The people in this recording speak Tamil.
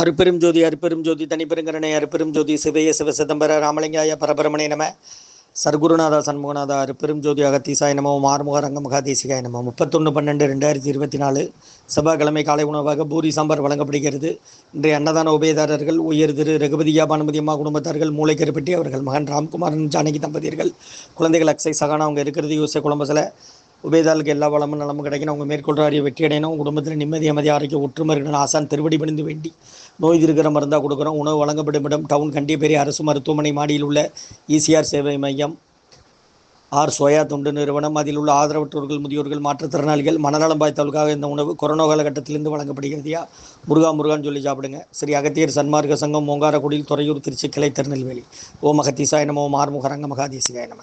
அருப்பெரும் ஜோதி அருப்பெரும் ஜோதி தனிப்பெருங்கரணை அருப்பெரும் ஜோதி சிவய சிவ சிதம்பர ராமலிங்காய பரபரமணே நம. சர்க்குருநாதா சண்முகநாதா அருப்பெரும் ஜோதி அகத்தீசாய நமோ ஆறுமுக ரங்கமகாதேசிகாய நமோ. 31/12/2024 செவ்வாய்க்கிழமை காலை உணவாக பூரி சாம்பார் வழங்கப்படுகிறது. இன்றைய அன்னதான உபயதாரர்கள் உயர் திரு ரகுபதியா பானுமதி அம்மா குடும்பத்தார்கள் மூளைக்கருப்பட்டி அவர்கள் மகன் ராம்குமாரன் ஜானகி தம்பதியர்கள் குழந்தைகள் அக்ஷய் சகானா அவங்க இருக்கிறது யோசை குழம்பசில உபயதாளுக்கு எல்லா வளமும் நலமும் கிடைக்கணும். அவங்க மேற்கொள்கிற அறிய வெற்றி அடையணும். குடும்பத்தில் நிம்மதி அமைதி ஆரோக்கிய ஒற்றுமை இருக்கணும். ஆசான் திருவடி பணிந்து வேண்டி நோய் இருக்கிற மருந்தாக கொடுக்குறோம். உணவு வழங்கப்படும் இடம் டவுன் கண்டியப்பேரி அரசு மருத்துவமனை மாடியில் உள்ள ஈசிஆர் சேவை மையம் ஆர் சோயா தொண்டு நிறுவனம். அதில் உள்ள ஆதரவற்றோர்கள் முதியோர்கள் மாற்றுத்திறனாளிகள் மனநலம் பாய்த்தவர்களுக்காக இந்த உணவு கொரோனா காலகட்டத்திலிருந்து வழங்கப்படுகிறதையா முருகான்னு சொல்லி சாப்பிடுங்க. ஸ்ரீ அகத்தியர் சன்மார்க்க சங்கம் ஓங்காரக்குடியில் துறையூர் திருச்சி கிளை திருநெல்வேலி. ஓம் அகத்தீசாய நமோ ஆறுமுக ரங்கமகாதேசிகாய நம.